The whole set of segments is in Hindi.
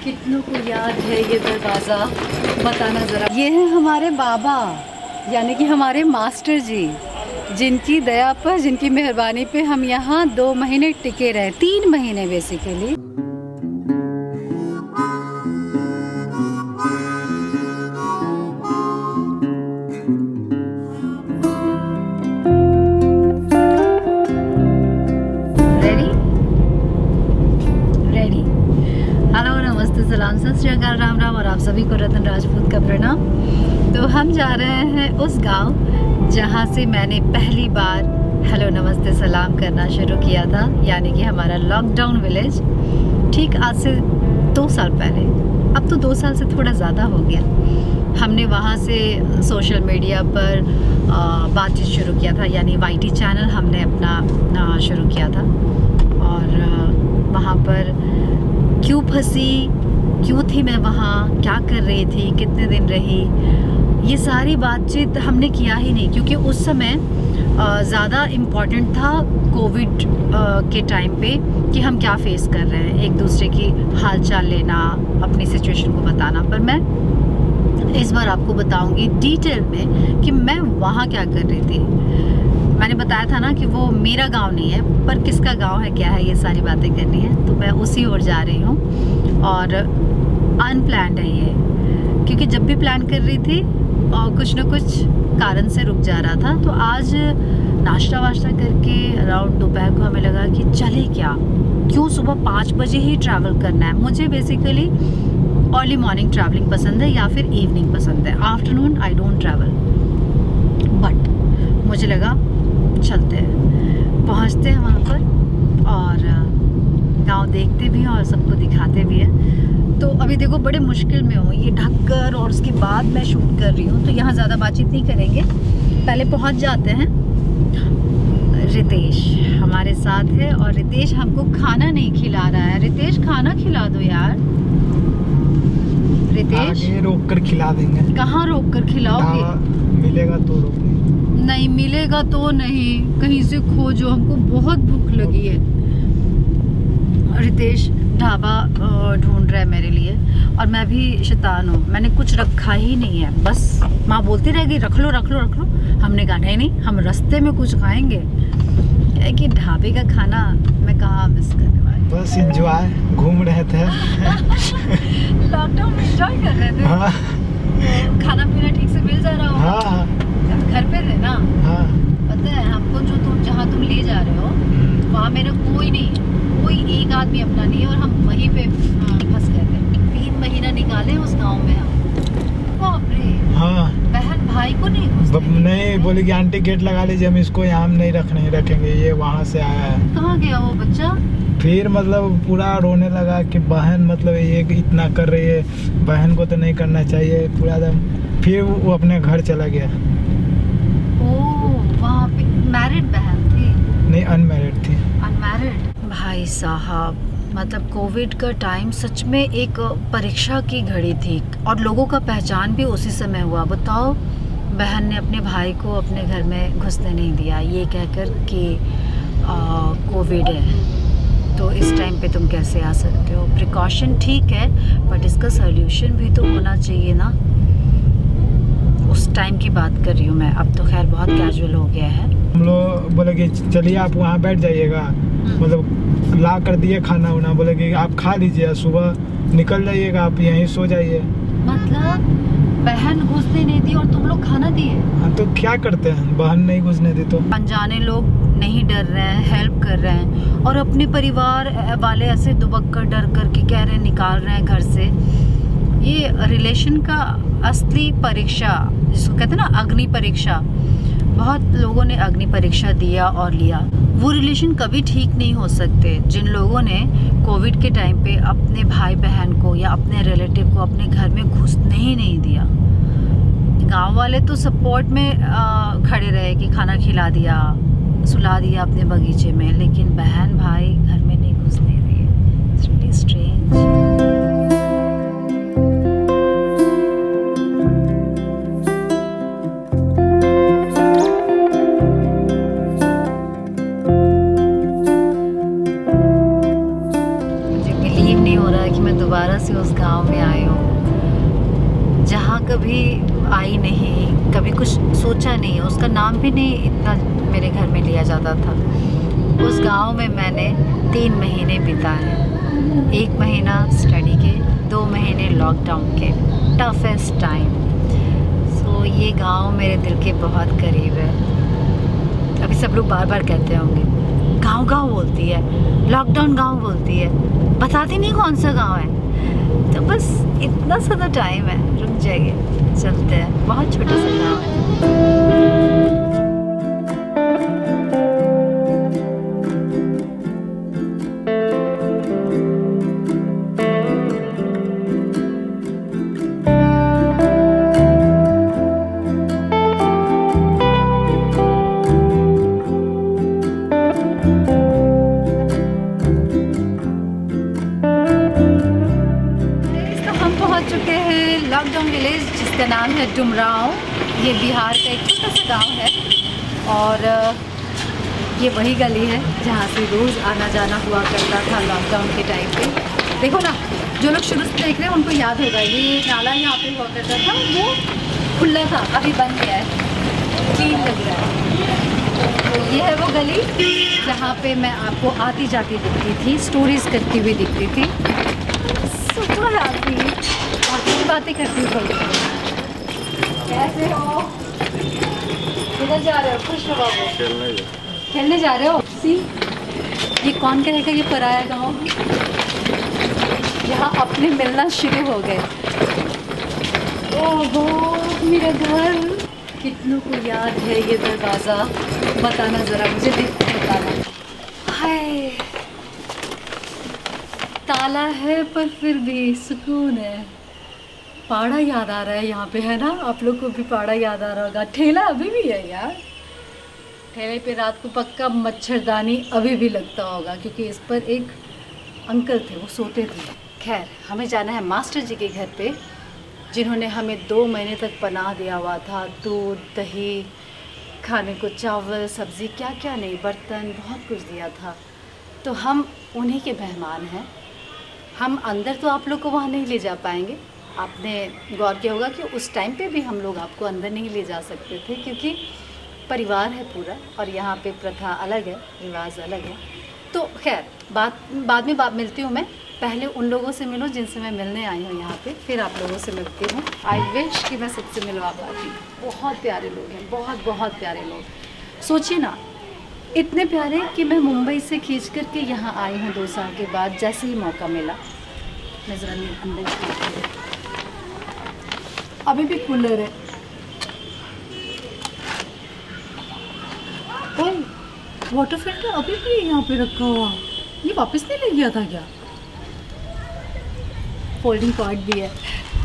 कितनों को याद है ये दरवाज़ा, बताना ज़रा। ये है हमारे बाबा, यानी कि हमारे मास्टर जी, जिनकी दया पर, जिनकी मेहरबानी पे हम यहाँ 2 महीने टिके रहे, 3 महीने बेसिकली। सलाम, सत श्री अकाल, राम राम, और आप सभी को रतन राजपूत का प्रणाम। तो हम जा रहे हैं उस गांव जहां से मैंने पहली बार हेलो नमस्ते सलाम करना शुरू किया था, यानी कि हमारा लॉकडाउन विलेज, ठीक आज से 2 साल पहले। अब तो 2 साल से थोड़ा ज़्यादा हो गया। हमने वहां से सोशल मीडिया पर बातचीत शुरू किया था, यानी YT चैनल हमने अपना शुरू किया था। और वहाँ पर क्यों फंसी, क्यों थी मैं वहाँ, क्या कर रही थी, कितने दिन रही, ये सारी बातचीत हमने किया ही नहीं, क्योंकि उस समय ज़्यादा इम्पॉर्टेंट था कोविड के टाइम पे कि हम क्या फेस कर रहे हैं, एक दूसरे की हाल चाल लेना, अपनी सिचुएशन को बताना। पर मैं इस बार आपको बताऊंगी डिटेल में कि मैं वहाँ क्या कर रही थी। मैंने बताया था ना कि वो मेरा गांव नहीं है, पर किसका गांव है, क्या है, ये सारी बातें करनी है, तो मैं उसी ओर जा रही हूँ। और अनप्लैंड है ये, क्योंकि जब भी प्लान कर रही थी और कुछ ना कुछ कारण से रुक जा रहा था। तो आज नाश्ता वाश्ता करके अराउंड दोपहर को हमें लगा कि चले क्या, क्यों सुबह 5 बजे ही ट्रैवल करना है। मुझे बेसिकली अर्ली मॉर्निंग ट्रैवलिंग पसंद है या फिर इवनिंग पसंद है, afternoon I don't travel. But मुझे लगा चलते हैं, पहुंचते हैं वहाँ पर और गांव देखते भी हैं और सबको दिखाते भी हैं। तो अभी देखो बड़े मुश्किल में हूँ, ये ढक कर, और उसके बाद मैं शूट कर रही हूँ, तो यहाँ ज़्यादा बातचीत नहीं करेंगे, पहले पहुँच जाते हैं। रितेश हमारे साथ है और रितेश हमको खाना नहीं खिला रहा है। रितेश खाना खिला दो यार। रितेश आगे रोक कर खिला देंगे। कहाँ रोक कर खिलाओगे? मिलेगा तो रोक नहीं मिलेगा तो नहीं, कहीं से खोजो, हमको बहुत भूख लगी है। रितेश ढाबा ढूंढ रहा है मेरे लिए, और मैं भी शैतान हूँ, मैंने कुछ रखा ही नहीं है। बस माँ बोलती रहेगी रख लो रख लो रख लो। हमने कहा नहीं नहीं, हम रास्ते में कुछ खाएंगे, कि ढाबे का खाना मैं कहाँ मिस करने वाली। बस एंजॉय, घूम रहे थे। लॉकडाउन में एंजॉय कर रहे थे। हाँ। खाना पीना ठीक से मिल जा रहा हो? हाँ। घर पे थे ना? हाँ। पता है हमको, जो तुम जहाँ तुम ले जा रहे हो वहाँ मेरा कोई नहीं, कोई एक आदमी अपना नहीं है, और हम वहीं पे फंस गए थे। 3 महीना निकाले उस गांव में हम। बाप रे। हाँ। बहन भाई को नहीं नहीं बोली कि आंटी गेट लगा लीजिए, हम इसको यहाँ नहीं रखेंगे, ये वहाँ से आया है। कहाँ गया वो बच्चा? फिर मतलब पूरा रोने लगा कि बहन मतलब ये इतना कर रही है, बहन को तो नहीं करना चाहिए, पूरा एकदम। फिर वो अपने घर चला गया। ओह, वहाँ पे मैरिड बहन थी? नहीं, अनमैरिड थी। अनमैरिड। भाई साहब, मतलब कोविड का टाइम सच में एक परीक्षा की घड़ी थी, और लोगों का पहचान भी उसी समय हुआ। बताओ, बहन ने अपने भाई को अपने घर में घुसने नहीं दिया, ये कहकर कि कोविड है, तो इस टाइम पे तुम कैसे आ सकते हो। प्रिकॉशन ठीक है, बट इसका सॉल्यूशन भी तो होना चाहिए ना। उस टाइम की बात कर रही हूँ मैं, अब तो खैर बहुत कैजुअल हो गया है। हम लोग बोले कि चलिए आप वहाँ बैठ जाइएगा, मतलब ला कर दिए खाना उना, बोले कि आप खा लीजिए, सुबह निकल जाइएगा, आप यहीं सो जाइए। मतलब बहन घुसने नहीं दी और तुम लोग खाना दिए? हाँ, तो क्या करते हैं, बहन नहीं घुसने दी तो। अनजाने लोग नहीं डर रहे हैं, हेल्प कर रहे हैं, और अपने परिवार वाले ऐसे दुबक कर डर कर के कह रहे हैं, निकाल रहे हैं घर से। ये रिलेशन का असली परीक्षा, जिसको कहते हैं ना अग्नि परीक्षा, बहुत लोगों ने अग्नि परीक्षा दिया और लिया। वो रिलेशन कभी ठीक नहीं हो सकते जिन लोगों ने कोविड के टाइम पे अपने भाई बहन को या अपने रिलेटिव को अपने घर में घुसने ही नहीं दिया। गांव वाले तो सपोर्ट में खड़े रहे कि खाना खिला दिया, सुला दिया अपने बगीचे में, लेकिन बहन भाई घर में नहीं घुसने दिए। It's really strange. से उस गांव में आई हूँ जहाँ कभी आई नहीं, कभी कुछ सोचा नहीं, उसका नाम भी नहीं इतना मेरे घर में लिया जाता था। उस गांव में मैंने 3 महीने बिताए, 1 महीना स्टडी के, 2 महीने लॉकडाउन के, टफेस्ट टाइम। सो ये गांव मेरे दिल के बहुत करीब है। अभी सब लोग बार बार कहते होंगे गांव गांव बोलती है, लॉकडाउन गांव बोलती है, बताती नहीं कौन सा गांव है। तो बस इतना सा तो टाइम है, रुक जाइए, चलते हैं। बहुत छोटा सा गांव है। लॉकडाउन विलेज, जिसका नाम है डुमराव। ये बिहार का एक छोटा सा गांव है और ये वही गली है जहाँ से रोज़ आना जाना हुआ करता था लॉकडाउन के टाइम पे। देखो ना, जो लोग शुरू से देख रहे हैं उनको याद होगा, ये नाला यहाँ पे हुआ करता था, वो खुला था, अभी बन गया है, क्लीन लग रहा है। तो ये है वो गली जहाँ पे मैं आपको आती जाती दिखती थी, स्टोरीज़ करती हुई दिखती थी, सुबह आती बातें करती हूँ। कैसे हो? किधर जा रहे हो? खुश हो बाबू? खेलने जा रहे हो? सी, ये कौन कहेगा ये पराया गाँव? यहाँ अपने मिलना शुरू हो गए। ओहो, मेरा घर। कितनों को याद है ये दरवाज़ा? बताना ज़रा मुझे, बताना। हाय, ताला है पर फिर भी सुकून है। पाड़ा याद आ रहा है यहाँ पे, है ना? आप लोग को भी पाड़ा याद आ रहा होगा। ठेला अभी भी है यार, ठेले पे रात को पक्का मच्छरदानी अभी भी लगता होगा, क्योंकि इस पर एक अंकल थे, वो सोते थे। खैर, हमें जाना है मास्टर जी के घर पे, जिन्होंने हमें 2 महीने तक पनाह दिया हुआ था। दूध, दही, खाने को चावल, सब्ज़ी, क्या क्या नहीं, बर्तन, बहुत कुछ दिया था। तो हम उन्हीं के मेहमान हैं। हम अंदर तो आप लोग को वहाँ नहीं ले जा पाएंगे। आपने गौर किया होगा कि उस टाइम पे भी हम लोग आपको अंदर नहीं ले जा सकते थे, क्योंकि परिवार है पूरा और यहाँ पे प्रथा अलग है, रिवाज अलग है। तो खैर, बाद में मिलती हूँ मैं। पहले उन लोगों से मिलो जिनसे मैं मिलने आई हूँ यहाँ पे, फिर आप लोगों से मिलती हूँ। आई विश कि मैं सबसे मिलवा पाती। बहुत प्यारे लोग हैं, बहुत बहुत प्यारे लोग। सोचिए ना, इतने प्यारे कि मैं मुंबई से खींच करके यहाँ आई हूँ 2 साल के बाद, जैसे ही मौका मिला। मैं ज़रा अंदर अभी भी कूलर है। ओए, वाटर फिल्टर अभी भी यहाँ पे रखा हुआ, ये वापस नहीं ले गया था क्या? फोल्डिंग कॉर्ड भी है।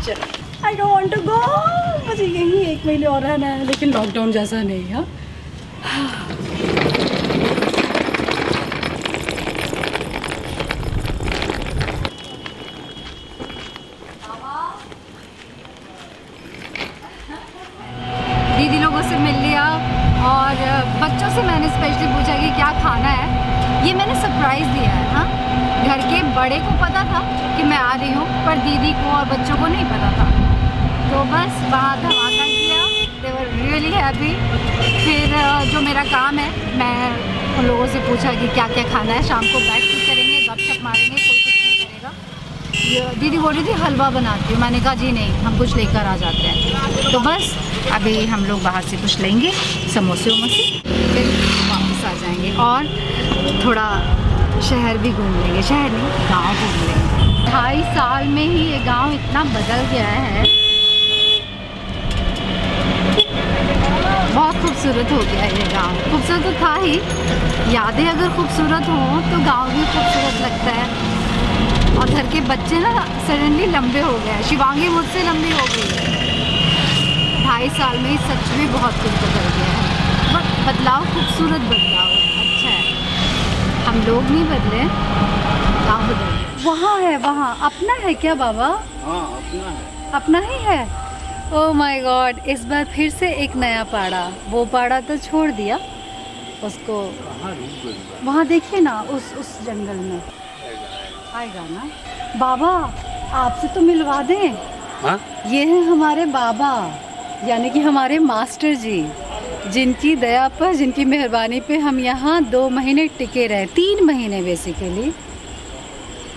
चलो, I don't want to go, मुझे यहीं 1 महीने और रहना है, लेकिन लॉकडाउन जैसा नहीं है। दीदी लोगों से मिल लिया और बच्चों से मैंने स्पेशली पूछा कि क्या खाना है। ये मैंने सरप्राइज़ दिया है। हाँ, घर के बड़े को पता था कि मैं आ रही हूँ, पर दीदी को और बच्चों को नहीं पता था। तो बस वहाँ धमाका किया, दे वर रियली हैप्पी। फिर जो मेरा काम है, मैं उन लोगों से पूछा कि क्या क्या खाना है। शाम को बैठ के करेंगे, गपशप मारेंगे, कोई कुछ नहीं करेगा। दीदी बोल रही थी हलवा बनाती हूँ, मैंने कहा जी नहीं, हम कुछ लेकर आ जाते हैं। तो बस अभी हम लोग बाहर से कुछ लेंगे, समोसे वमोसे, फिर वापस आ जाएंगे और थोड़ा शहर भी घूम लेंगे। शहर नहीं, गांव घूम लेंगे। 2.5 साल में ही ये गांव इतना बदल गया है, बहुत खूबसूरत हो गया है ये गांव। खूबसूरत तो था ही, यादें अगर खूबसूरत हों तो गांव भी खूबसूरत लगता है। और घर के बच्चे ना सडनली लंबे हो गए हैं। शिवांगी मुझसे लंबी हो गई है। 2.5 साल में ही सच में बहुत कुछ बदल गया है। बट बदलाव खूबसूरत बदलाव है, अच्छा है। हम लोग नहीं बदले, गाँव बदल गया। वहाँ है, वहाँ अपना है क्या बाबा? हाँ, अपना है। अपना ही है। ओह माय गॉड, इस बार फिर से एक नया पाड़ा। वो पाड़ा तो छोड़ दिया उसको, वहाँ देखिए ना, उस जंगल में आएगा ना बाबा। आपसे तो मिलवा दें। हाँ ये हैं हमारे बाबा, यानी कि हमारे मास्टर जी, जिनकी दया पर, जिनकी मेहरबानी पे हम यहाँ 2 महीने टिके रहे, 3 महीने बेसिकली।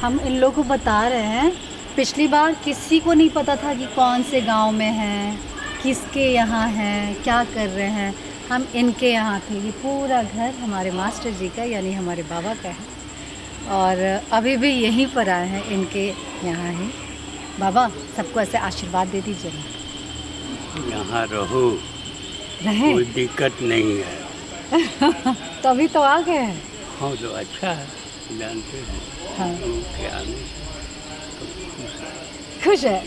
हम इन लोगों को बता रहे हैं, पिछली बार किसी को नहीं पता था कि कौन से गांव में हैं, किसके यहाँ हैं, क्या कर रहे हैं। हम इनके यहाँ थे। ये पूरा घर हमारे मास्टर जी का, यानी हमारे बाबा का है, और अभी भी यहीं पर आए हैं, इनके यहाँ ही। बाबा, सबको ऐसे आशीर्वाद दे दीजिए ना। यहाँ रहो, रहे कोई दिक्कत नहीं है। तो अभी तो आ गए हैं। हाँ तो अच्छा है, जानते हैं हाँ, क्या नहीं। खुश है।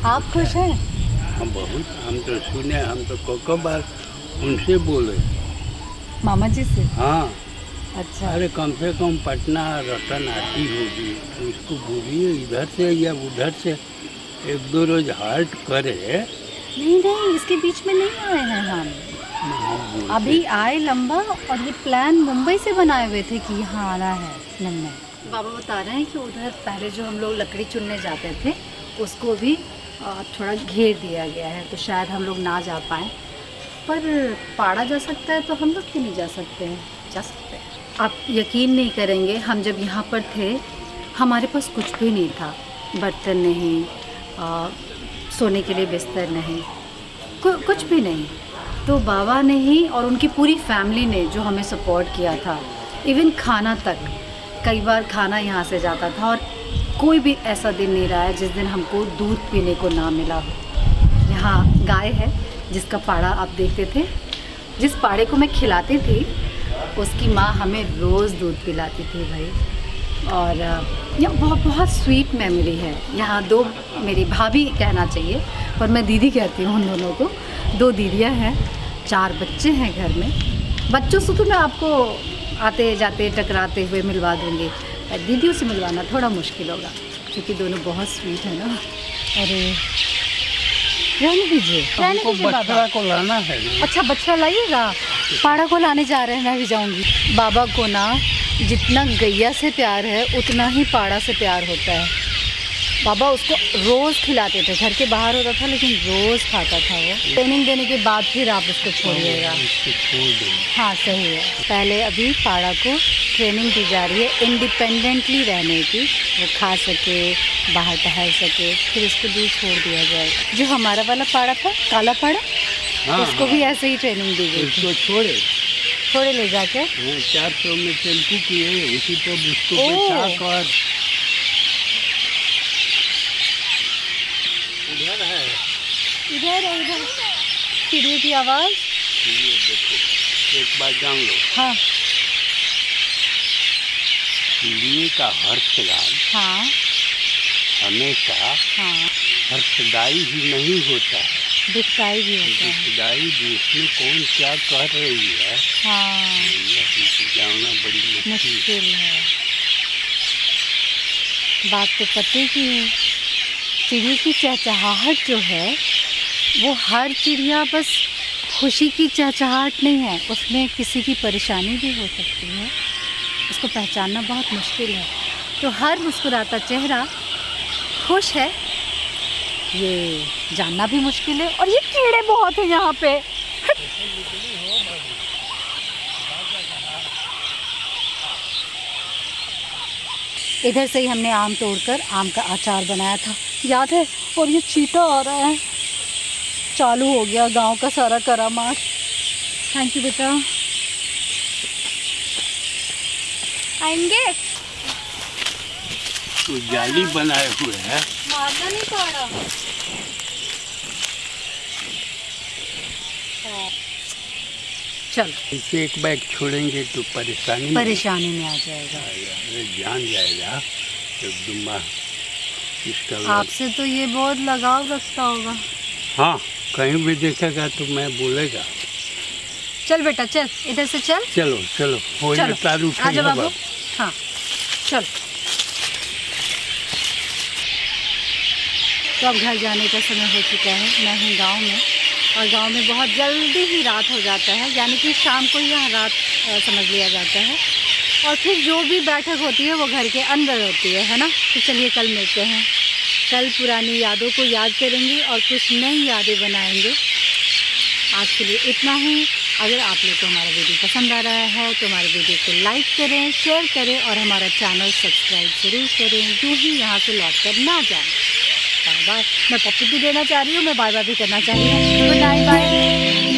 आप खुश हैं? हम बहुत, हम तो सुने, हम तो कोको बार उनसे बोले। मामा जी से? हाँ, अच्छा। अरे कम से कम पटना रतन आती होगी तो इसको बोलिए इधर से या उधर से 1-2 रोज हाल्ट करे। नहीं नहीं, इसके बीच में नहीं आए हैं हम। बोलते। अभी आए लंबा, और ये प्लान मुंबई से बनाए हुए थे कि यहाँ आना है मिलने। बाबा बता रहे हैं कि उधर पहले जो हम लोग लकड़ी चुनने जाते थे, उसको भी थोड़ा घेर दिया गया है, तो शायद हम लोग ना जा पाएँ। पर पाड़ा जा सकता है तो हम लोग क्यों नहीं जा सकते हैं? जा सकते हैं। आप यकीन नहीं करेंगे, हम जब यहाँ पर थे हमारे पास कुछ भी नहीं था, बर्तन नहीं, सोने के लिए बिस्तर नहीं, कुछ भी नहीं। तो बाबा ने ही और उनकी पूरी फैमिली ने जो हमें सपोर्ट किया था, इवन खाना तक, कई बार खाना यहाँ से जाता था, और कोई भी ऐसा दिन नहीं रहा है जिस दिन हमको दूध पीने को ना मिला हो। यहाँ गाय है जिसका पाड़ा आप देखते थे, जिस पाड़े को मैं खिलाती थी उसकी माँ हमें रोज़ दूध पिलाती थी भाई। और यहाँ बहुत बहुत स्वीट मेमोरी है। यहाँ 2 मेरी भाभी कहना चाहिए, पर मैं दीदी कहती हूँ उन दोनों को। 2 दीदियाँ हैं, 4 बच्चे हैं घर में। बच्चों से तो मैं आपको आते जाते टकराते हुए मिलवा दूँगी, दीदियों से मिलवाना थोड़ा मुश्किल होगा, क्योंकि दोनों बहुत स्वीट है ना। अरे रहने दीजिए, हमको बछड़ा को लाना है ना। अच्छा, बछड़ा लाइएगा? पाड़ा को लाने जा रहे हैं, मैं भी जाऊंगी। बाबा को ना जितना गैया से प्यार है उतना ही पाड़ा से प्यार होता है। बाबा उसको रोज़ खिलाते थे, घर के बाहर होता था लेकिन रोज़ खाता था वो। ट्रेनिंग देने के बाद फिर आप उसको छोड़िएगा। हाँ सही है। पहले अभी पाड़ा को ट्रेनिंग दी जा रही है इंडिपेंडेंटली रहने की, वो खा सके, बाहर टहल सके, फिर उसको दूध छोड़ दिया जाएगा। जो हमारा वाला पाड़ा था, काला पाड़ा, उसको भी ऐसे ही ट्रेनिंग दी गई। उसको छोड़े ले जाके 400 में चलती की है, उसी पर उसको बचा कर इधर है, इधर चिड़ियों की आवाज़। ये देखो, एक बार जान लो। हाँ, चिड़ियों का हर्षगान हाँ, हमेशा हाँ, हर्षदायी ही नहीं होता है, दुखदाई भी होता है। दुखदाई भी। इसमें कौन क्या कर रही है, हाँ, जानना बड़ी मुश्किल है। बात तो पते की है। चिड़िया की चहचहाहट जो है, वो हर चिड़िया बस खुशी की चहचहाहट नहीं है, उसमें किसी की परेशानी भी हो सकती है, उसको पहचानना बहुत मुश्किल है। तो हर मुस्कुराता चेहरा खुश है, ये जानना भी मुश्किल है। और ये कीड़े बहुत हैं यहाँ पे। इधर से ही हमने आम तोड़कर आम का अचार बनाया था, याद है? और ये चीता आ रहा है, चालू हो गया गांव का सारा करामात। थैंक यू बेटा। आएंगे? तो जाली बनाए हुए है, मारना नहीं पड़ा। चलो, इसे एक बैग छोड़ेंगे तो परेशानी में आ जाएगा। अरे जान जाएगा एकदम। इसका आपसे तो ये बहुत लगाव रखता होगा। हाँ, कहीं भी देखेगा तो मैं बोलेगा। चल बेटा चल, इधर से चल। चलो चलो, हो चलो, तारू आजा बाबू। हाँ चल। तो अब घर जाने का समय हो चुका है। मैं हूँ गांव में, और गांव में बहुत जल्दी ही रात हो जाता है, यानी कि शाम को ही यहाँ रात समझ लिया जाता है। और फिर जो भी बैठक होती है वो घर के अंदर होती है ना। तो चलिए कल मिलते हैं, कल पुरानी यादों को याद करेंगे और कुछ नई यादें बनाएंगे। आज के लिए इतना ही। अगर आप लोग को हमारा वीडियो पसंद आ रहा है तो हमारे वीडियो को लाइक करें, शेयर करें और हमारा चैनल सब्सक्राइब ज़रूर करें, यूँ ही यहाँ से लौट कर ना जाएँ। Bye bye. मैं पप्पी भी देना चाह रही हूँ, मैं बाय बाय भी करना चाह रही हूँ। Good night, bye.